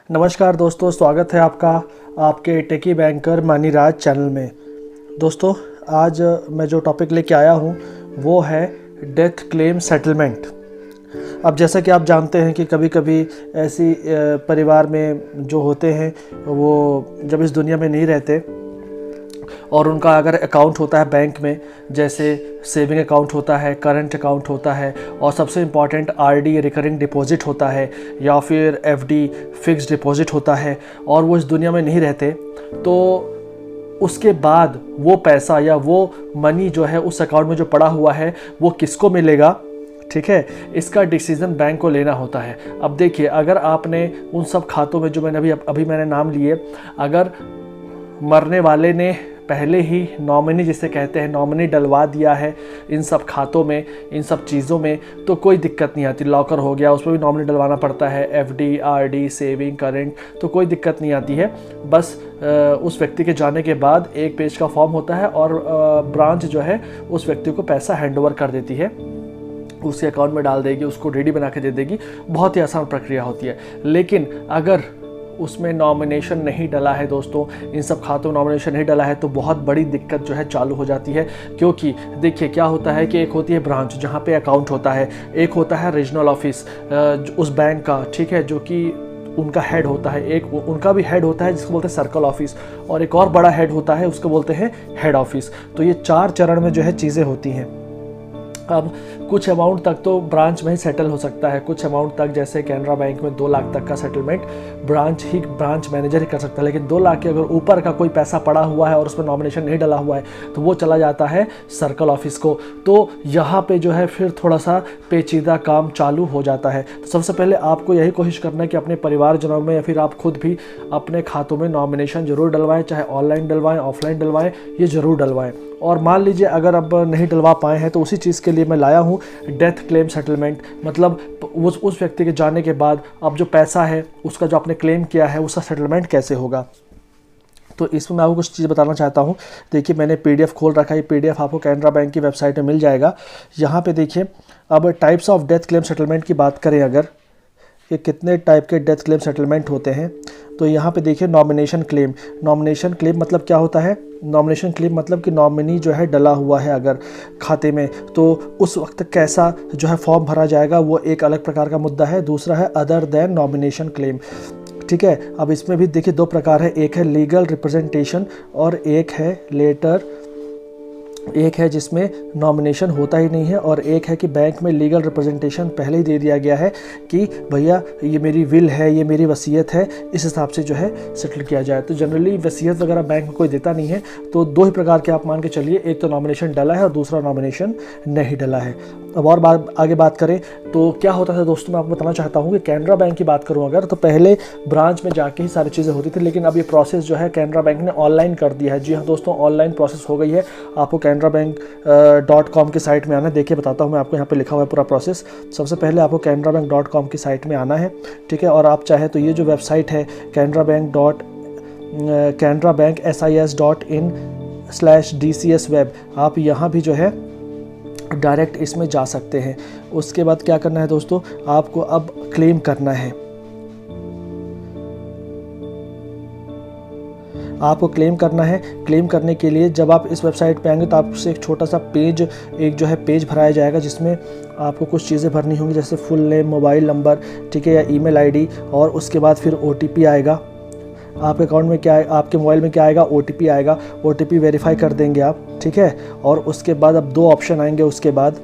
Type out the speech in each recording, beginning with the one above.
नमस्कार दोस्तों, स्वागत है आपका आपके टेकी बैंकर मनीराज चैनल में। दोस्तों, आज मैं जो टॉपिक लेके आया हूँ वो है डेथ क्लेम सेटलमेंट। अब जैसा कि आप जानते हैं कि कभी कभी ऐसी परिवार में जो होते हैं वो जब इस दुनिया में नहीं रहते और उनका अगर अकाउंट होता है बैंक में, जैसे सेविंग अकाउंट होता है, करंट अकाउंट होता है और सबसे इम्पॉर्टेंट आरडी रिकरिंग डिपॉजिट होता है या फिर एफडी फिक्स्ड डिपॉजिट होता है, और वो इस दुनिया में नहीं रहते, तो उसके बाद वो पैसा या वो मनी जो है उस अकाउंट में जो पड़ा हुआ है वो किसको मिलेगा, ठीक है, इसका डिसीज़न बैंक को लेना होता है। अब देखिए, अगर आपने उन सब खातों में जो मैंने अभी मैंने नाम लिए, अगर मरने वाले ने पहले ही नॉमिनी, जिसे कहते हैं नॉमिनी, डलवा दिया है इन सब खातों में, इन सब चीज़ों में, तो कोई दिक्कत नहीं आती। लॉकर हो गया, उसमें भी नॉमिनी डलवाना पड़ता है, एफडी, आरडी, सेविंग, करंट, तो कोई दिक्कत नहीं आती है। बस उस व्यक्ति के जाने के बाद एक पेज का फॉर्म होता है और ब्रांच जो है उस व्यक्ति को पैसा हैंडओवर कर देती है, उसके अकाउंट में डाल देगी, उसको डीडी बना के दे देगी। बहुत ही आसान प्रक्रिया होती है। लेकिन अगर उसमें नॉमिनेशन नहीं डला है दोस्तों, इन सब खातों में नॉमिनेशन नहीं डला है, तो बहुत बड़ी दिक्कत जो है चालू हो जाती है। क्योंकि देखिए क्या होता है कि एक होती है ब्रांच जहाँ पे अकाउंट होता है, एक होता है रीजनल ऑफिस उस बैंक का, ठीक है, जो कि उनका हेड होता है, एक उनका भी हेड होता है जिसको बोलते हैं सर्कल ऑफिस, और एक और बड़ा हेड होता है उसको बोलते हैं हेड ऑफिस। तो ये 4 चरण में जो है चीज़ें होती हैं। अब कुछ अमाउंट तक तो ब्रांच में ही सेटल हो सकता है, कुछ अमाउंट तक, जैसे कैनरा बैंक में 2 लाख तक का सेटलमेंट ब्रांच मैनेजर ही कर सकता है। लेकिन 2 लाख के अगर ऊपर का कोई पैसा पड़ा हुआ है और उसमें नॉमिनेशन नहीं डला हुआ है तो वो चला जाता है सर्कल ऑफिस को। तो यहाँ पे जो है फिर थोड़ा सा पेचीदा काम चालू हो जाता है। तो सबसे पहले आपको यही कोशिश करना है कि अपने परिवारजनों में या फिर आप खुद भी अपने खातों में नॉमिनेशन जरूर डलवाएं, चाहे ऑनलाइन डलवाएं, ऑफलाइन डलवाएं, ये ज़रूर डलवाएं। और मान लीजिए अगर अब नहीं डलवा पाए हैं तो उसी चीज़ के लिए मैं लाया हूँ डेथ क्लेम सेटलमेंट। मतलब उस व्यक्ति के जाने के बाद अब जो पैसा है उसका जो आपने क्लेम किया है उसका सेटलमेंट कैसे होगा। तो इसमें मैं आपको कुछ चीज़ बताना चाहता हूँ। देखिए, मैंने पीडीएफ खोल रखा है। ये पीडीएफ आपको कैनरा बैंक की वेबसाइट में मिल जाएगा। यहाँ पे देखिए, अब types of death claim settlement की बात करें अगर, कि कितने टाइप के डेथ क्लेम सेटलमेंट होते हैं, तो यहाँ पे देखिए नॉमिनेशन क्लेम। नॉमिनेशन क्लेम मतलब क्या होता है? नॉमिनेशन क्लेम मतलब कि नॉमिनी जो है डला हुआ है अगर खाते में, तो उस वक्त कैसा जो है फॉर्म भरा जाएगा वो एक अलग प्रकार का मुद्दा है। दूसरा है अदर देन नॉमिनेशन क्लेम, ठीक है। अब इसमें भी देखिए 2 प्रकार है, एक है लीगल रिप्रेजेंटेशन और एक है लेटर। एक है जिसमें नॉमिनेशन होता ही नहीं है और एक है कि बैंक में लीगल रिप्रेजेंटेशन पहले ही दे दिया गया है कि भैया ये मेरी विल है, ये मेरी वसीयत है, इस हिसाब से जो है सेटल किया जाए। तो जनरली वसीयत वगैरह बैंक में कोई देता नहीं है। तो 2 ही प्रकार के आप मान के चलिए, एक तो नॉमिनेशन डला है और दूसरा नॉमिनेशन नहीं डला है। अब और आगे बात करें तो क्या होता था दोस्तों, मैं आपको बताना चाहता हूँ कि कैनरा बैंक की बात करूँ अगर, तो पहले ब्रांच में जाके ही सारी चीज़ें होती थी, लेकिन अब ये प्रोसेस जो है कैनरा बैंक ने ऑनलाइन कर दिया है। जी हाँ दोस्तों, ऑनलाइन प्रोसेस हो गई है। आपको canarabank.com की साइट में आना है। देखिए बताता हूँ मैं आपको, यहाँ पे लिखा हुआ है पूरा प्रोसेस। सबसे पहले आपको canarabank.com की साइट में आना है, ठीक है। और आप चाहे तो ये जो वेबसाइट है canarabank.sis.in/dcsweb, आप यहाँ भी जो है डायरेक्ट इसमें जा सकते हैं। उसके बाद क्या करना है दोस्तों, आपको अब क्लेम करना है। आपको क्लेम करना है। क्लेम करने के लिए जब आप इस वेबसाइट पे आएंगे तो आपसे एक छोटा सा पेज, एक जो है पेज भराया जाएगा जिसमें आपको कुछ चीज़ें भरनी होंगी, जैसे फुल नेम, मोबाइल नंबर, ठीक है, या ईमेल आईडी, और उसके बाद फिर ओटीपी आएगा। आपके अकाउंट में क्या है, आपके मोबाइल में क्या आएगा, ओटीपी आएगा। ओटीपी वेरीफाई कर देंगे आप, ठीक है। और उसके बाद अब 2 ऑप्शन आएंगे, उसके बाद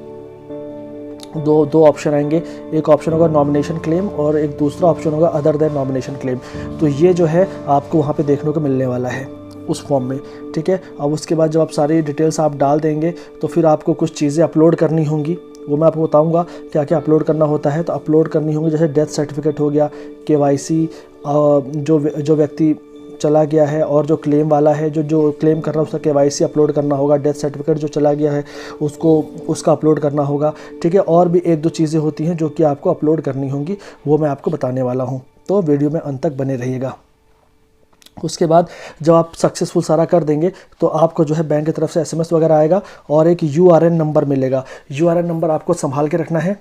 दो ऑप्शन आएंगे। एक ऑप्शन होगा नॉमिनेशन क्लेम और एक दूसरा ऑप्शन होगा अदर देन नॉमिनेशन क्लेम। तो ये जो है आपको वहाँ पे देखने को मिलने वाला है उस फॉर्म में, ठीक है। अब उसके बाद जब आप सारी डिटेल्स आप डाल देंगे तो फिर आपको कुछ चीज़ें अपलोड करनी होंगी, वो मैं आपको बताऊंगा क्या क्या अपलोड करना होता है। तो अपलोड करनी होंगी जैसे डेथ सर्टिफिकेट हो गया, केवाईसी, जो व्यक्ति चला गया है और जो क्लेम वाला है, जो क्लेम कर रहा है उसका केवाईसी अपलोड करना होगा। डेथ सर्टिफिकेट जो चला गया है उसका अपलोड करना होगा, ठीक है। और भी 1-2 चीज़ें होती हैं जो कि आपको अपलोड करनी होंगी, वो मैं आपको बताने वाला हूँ। तो वीडियो में अंत तक बने रहिएगा। उसके बाद जब आप सक्सेसफुल सारा कर देंगे तो आपको जो है बैंक की तरफ से SMS वगैरह आएगा और एक URN नंबर मिलेगा। URN नंबर आपको संभाल के रखना है,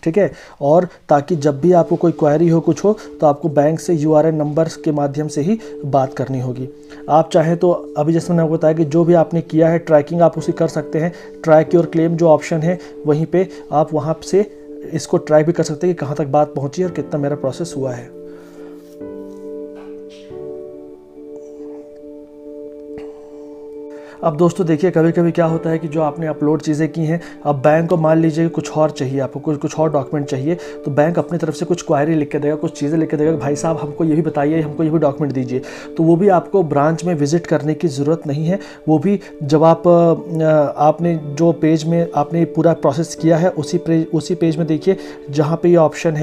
ठीक है। और ताकि जब भी आपको कोई क्वेरी हो, कुछ हो, तो आपको बैंक से URN नंबर के माध्यम से ही बात करनी होगी। आप चाहें तो अभी जैसे मैंने आपको बताया कि जो भी आपने किया है ट्रैकिंग आप उसी कर सकते हैं। ट्रैक योर क्लेम जो ऑप्शन है वहीं पे आप वहाँ से इसको ट्रैक भी कर सकते हैं कि कहाँ तक बात पहुँची और कितना मेरा प्रोसेस हुआ है। अब दोस्तों देखिए, कभी कभी क्या होता है कि जो आपने अपलोड चीज़ें की हैं, अब बैंक को मान लीजिए कि कुछ और चाहिए, आपको कुछ और डॉक्यूमेंट चाहिए, तो बैंक अपनी तरफ से कुछ क्वायरी लिख के देगा, कुछ चीज़ें लिख के देगा कि भाई साहब हमको ये भी बताइए, हमको ये भी डॉक्यूमेंट दीजिए। तो वो भी आपको ब्रांच में विजिट करने की ज़रूरत नहीं है। वो भी जब आपने जो पेज में आपने पूरा प्रोसेस किया है उसी पेज में देखिए जहाँ पे ये ऑप्शन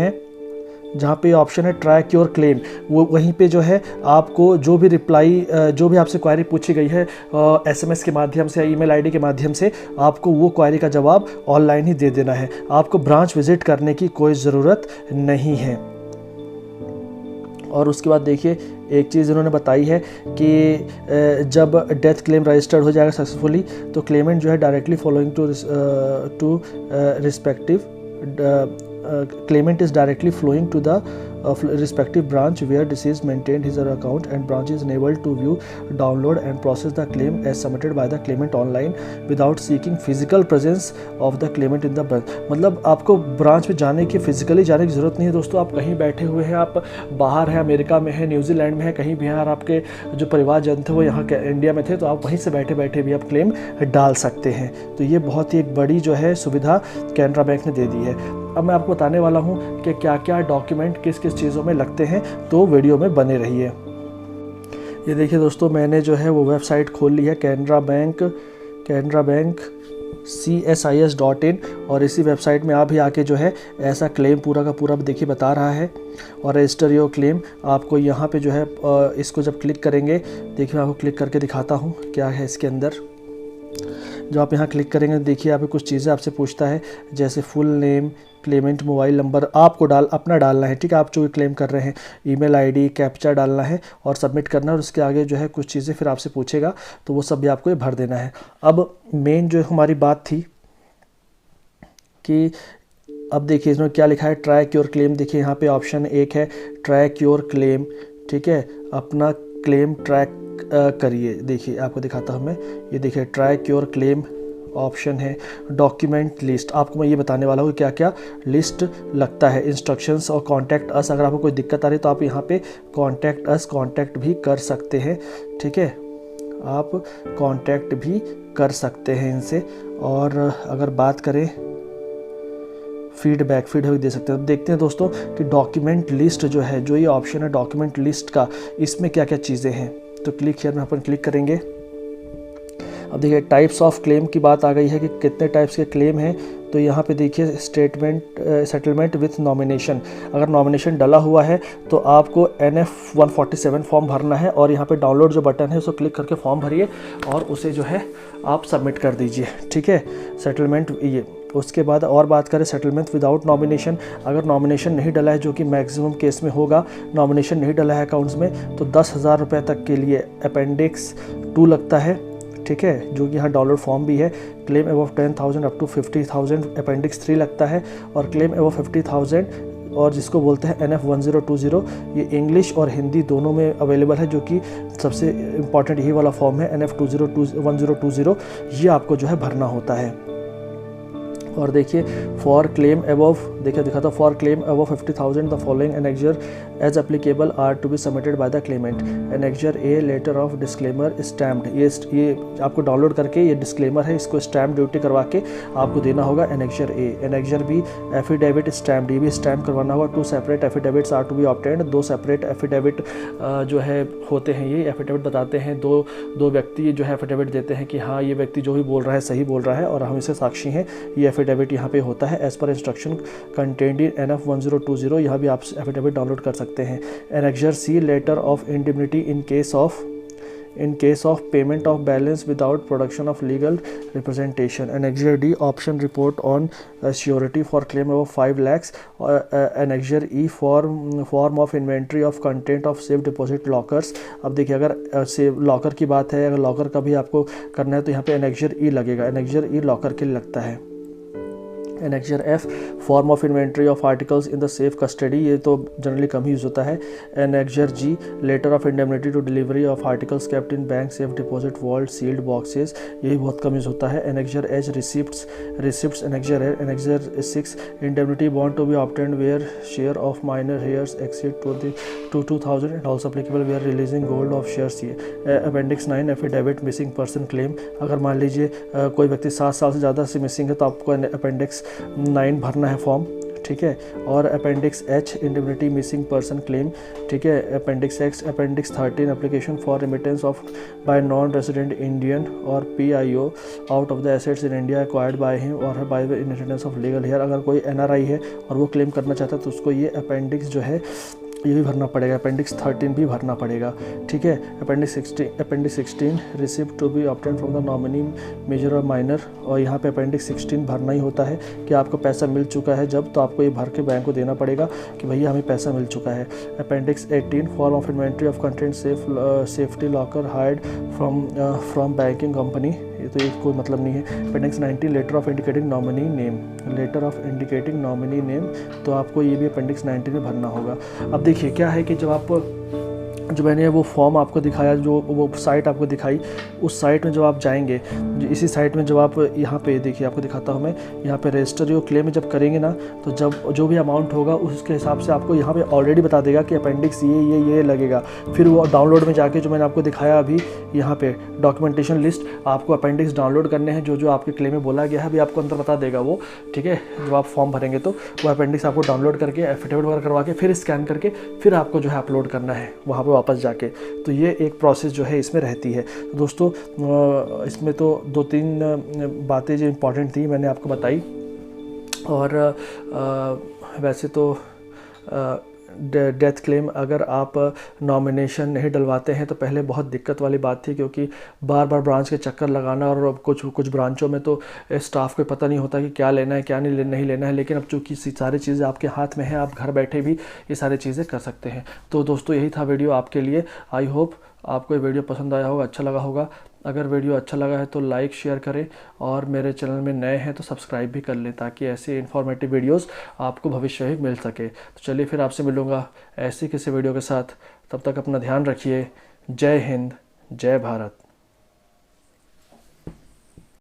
है ट्रैक योर क्लेम, वो वहीं पे जो है आपको जो भी रिप्लाई, जो भी आपसे क्वायरी पूछी गई है SMS के माध्यम से या ईमेल आईडी के माध्यम से, आपको वो क्वायरी का जवाब ऑनलाइन ही दे देना है। आपको ब्रांच विजिट करने की कोई ज़रूरत नहीं है। और उसके बाद देखिए एक चीज़ इन्होंने बताई है कि जब डेथ क्लेम रजिस्टर्ड हो जाएगा सक्सेसफुली, तो क्लेमेंट जो है directly following to respective claimant is directly flowing to the respective branch where deceased maintained his or her account, and branch is enabled to view, download and process the claim as submitted by the claimant online without seeking physical presence of the claimant in the branch। मतलब आपको branch में जाने की, physically जाने की ज़रूरत नहीं है दोस्तों। आप कहीं बैठे हुए हैं, आप बाहर हैं, अमेरिका में है, न्यूजीलैंड में है, कहीं भी हैं, और आपके जो परिवारजन थे वो यहाँ के इंडिया में थे, तो आप वहीं से बैठे बैठे भी आप क्लेम डाल सकते हैं। तो ये बहुत ही एक बड़ी जो है सुविधा कैनरा बैंक ने दे दी है। अब मैं आपको बताने वाला हूँ कि क्या क्या डॉक्यूमेंट किस किस चीज़ों में लगते हैं, तो वीडियो में बने रहिए। ये देखिए दोस्तों, मैंने जो है वो वेबसाइट खोल ली है कैनरा बैंक CSIS.in, और इसी वेबसाइट में आप भी आके जो है ऐसा क्लेम पूरा का पूरा देखिए बता रहा है। और रजिस्टर योर क्लेम आपको यहाँ पे जो है इसको जब क्लिक करेंगे, देखिए मैं आपको क्लिक करके दिखाता हूँ क्या है इसके अंदर। जो आप यहाँ क्लिक करेंगे देखिए यहाँ पे कुछ चीज़ें आपसे पूछता है, जैसे full name, Clement mobile number आपको अपना डालना है, ठीक है, आप जो भी क्लेम कर रहे हैं, ईमेल आईडी, कैप्चा डालना है और सबमिट करना है। और उसके आगे जो है कुछ चीज़ें फिर आपसे पूछेगा, तो वो सब भी आपको ये भर देना है। अब मेन जो हमारी बात थी कि अब देखिए इसमें क्या लिखा है, ट्रैक योर क्लेम। देखिए यहाँ पे ऑप्शन एक है ट्रैक योर क्लेम, ठीक है, अपना क्लेम ट्रैक करिए। देखिए आपको दिखाता हूँ मैं, ये देखिए ट्रैक योर क्लेम ऑप्शन है। डॉक्यूमेंट लिस्ट, आपको मैं ये बताने वाला हूँ क्या क्या लिस्ट लगता है। इंस्ट्रक्शंस और कॉन्टैक्ट अस, अगर आपको कोई दिक्कत आ रही है तो आप यहाँ पे कॉन्टैक्ट अस कॉन्टैक्ट भी कर सकते हैं, ठीक है, आप कॉन्टैक्ट भी कर सकते हैं इनसे। और अगर बात करें फीडबैक दे सकते हैं। अब देखते हैं दोस्तों कि डॉक्यूमेंट लिस्ट जो है, जो ये ऑप्शन है डॉक्यूमेंट लिस्ट का, इसमें क्या क्या चीज़ें हैं। तो क्लिक हियर में अपन क्लिक करेंगे। अब देखिए टाइप्स ऑफ क्लेम की बात आ गई है कि कितने टाइप्स के क्लेम हैं। तो यहाँ पे देखिए सेटलमेंट विथ नॉमिनेशन, अगर नॉमिनेशन डला हुआ है तो आपको NF 147 फॉर्म भरना है, और यहाँ पे डाउनलोड जो बटन है उसको क्लिक करके फॉर्म भरिए और उसे जो है आप सबमिट कर दीजिए, ठीक है। सेटलमेंट ये, उसके बाद और बात करें सेटलमेंट विदाउट नॉमिनेशन, अगर नॉमिनेशन नहीं डला है, जो कि मैक्सिमम केस में होगा, नॉमिनेशन नहीं डला है अकाउंट्स में, तो 10,000 रुपये तक के लिए अपेंडिक्स 2 लगता है, ठीक है, जो कि यहाँ डाउनलोड फॉर्म भी है। Claim above 10,000 up to 50,000 appendix 3 लगता है, और क्लेम अबव 50,000 और जिसको बोलते हैं NF 1020, ये इंग्लिश और हिंदी दोनों में अवेलेबल है, जो कि सबसे इम्पॉर्टेंट यही वाला फॉर्म है NF 1020, ये आपको जो है भरना होता है। और देखिए फॉर क्लेम अबव, देखिए दिखाता for claim above 50,000 the following annexure as applicable are to be submitted by the claimant. Annexure A letter of disclaimer stamped, ये आपको डाउनलोड करके ये डिस्क्लेमर है, इसको स्टैम्प ड्यूटी करवा के आपको देना होगा annexure A. Annexure B affidavit stamped, ये भी स्टैम्प करवाना होगा। 2 separate affidavits are to be obtained, 2 separate affidavit जो है होते हैं, ये एफिडेविट बताते हैं, दो व्यक्ति जो है एफिडेविट देते हैं कि हाँ ये व्यक्ति जो भी बोल रहा है सही बोल रहा है और हम इसे साक्षी हैं, ये एफिडेविट यहाँ पे होता है। एज पर इंस्ट्रक्शन कंटेंड इन NF 1020, यहाँ भी आप एफिडेविट डाउनलोड कर सकते हैं। Annexure C letter of indemnity in case of payment of balance without production of legal representation. Annexure D option report on surety for claim of 5 lakhs। Annexure E form of inventory of content of safe deposit lockers. अब देखिए अगर save locker की बात है, अगर locker का भी आपको करना है तो यहाँ पे एनेक्जर ई लगेगा, एनेक्जर ई लॉकर के लिए लगता है। Annexure F, form of inventory of articles in the safe custody, ये तो जनरली कम ही यूज़ होता है। Annexure G, letter of indemnity to delivery of articles kept in bank safe deposit vault sealed boxes, यही बहुत कम यूज़ होता है। एनेक्जर एच, रिसिप्ट्स एनेक्जर है। Annexure 6, indemnity bond to be obtained where share of minor heirs exceed to 2000 and also applicable we are releasing gold of shares। ये appendix 9, affidavit missing person claim, अगर मान लीजिए कोई व्यक्ति 7 साल से ज़्यादा से मिसिंग है तो आपको अपेंडिक्स 9 भरना है फॉर्म, ठीक है। और appendix H, indemnity missing person claim, ठीक है। Appendix X, appendix 13, application for remittance of by non resident Indian और PIO out of the assets in India acquired by him और by the inheritance of legal heir, अगर कोई NRI है और वो claim करना चाहता है तो उसको ये अपेंडिक्स जो है ये भी भरना पड़ेगा, अपेंडिक्स 13 भी भरना पड़ेगा, ठीक है। Appendix 16 receipt to be obtained from the nominee major और माइनर, और यहाँ पे अपेंडिक्स 16 भरना ही होता है कि आपको पैसा मिल चुका है जब, तो आपको ये भर के बैंक को देना पड़ेगा कि भैया हमें पैसा मिल चुका है। Appendix 18, form of inventory of content safety locker hired from banking company, ये तो कोई मतलब नहीं है। Appendix 19, letter of indicating nominee name, letter of indicating nominee name, तो आपको ये भी अपेंडिक्स 19 में भरना होगा। अब देखिए क्या है कि जब आप, जो मैंने वो फॉर्म आपको दिखाया, जो वो साइट आपको दिखाई, उस साइट में जब आप जाएंगे, इसी साइट में जब आप यहाँ पे देखिए, आपको दिखाता हूँ मैं, यहाँ पे रजिस्टर जो क्लेम जब करेंगे ना, तो जब जो भी अमाउंट होगा उसके हिसाब से आपको यहाँ पे ऑलरेडी बता देगा कि अपेंडिक्स ये लगेगा। फिर वो डाउनलोड में जाके जो मैंने आपको दिखाया अभी यहाँ पे डॉक्यूमेंटेशन लिस्ट, आपको अपेंडिक्स डाउनलोड करने हैं, जो आपके क्लेम में बोला गया है अभी आपको अंदर बता देगा वो, ठीक है। जब आप फॉर्म भरेंगे तो वो अपेंडिक्स आपको डाउनलोड करके एफिडेविट वगैरह करवा के फिर स्कैन करके फिर आपको जो है अपलोड करना है वहाँ पर वापस जाके, तो ये एक प्रोसेस जो है इसमें रहती है। तो दोस्तों इसमें तो 2-3 बातें जो इम्पॉर्टेंट थी मैंने आपको बताई, और वैसे तो डेथ क्लेम अगर आप नॉमिनेशन नहीं डलवाते हैं तो पहले बहुत दिक्कत वाली बात थी, क्योंकि बार बार ब्रांच के चक्कर लगाना, और कुछ ब्रांचों में तो स्टाफ को पता नहीं होता कि क्या लेना है क्या नहीं लेना है। लेकिन अब चूँकि सारी चीज़ें आपके हाथ में हैं, आप घर बैठे भी ये सारी चीज़ें कर सकते हैं। तो दोस्तों यही था वीडियो आपके लिए। आई होप आपको ये वीडियो पसंद आया होगा, अच्छा लगा होगा। अगर वीडियो अच्छा लगा है तो लाइक शेयर करें, और मेरे चैनल में नए हैं तो सब्सक्राइब भी कर लें, ताकि ऐसे इन्फॉर्मेटिव वीडियोस आपको भविष्य में मिल सके। तो चलिए फिर आपसे मिलूँगा ऐसे किसी वीडियो के साथ, तब तक अपना ध्यान रखिए। जय हिंद, जय भारत।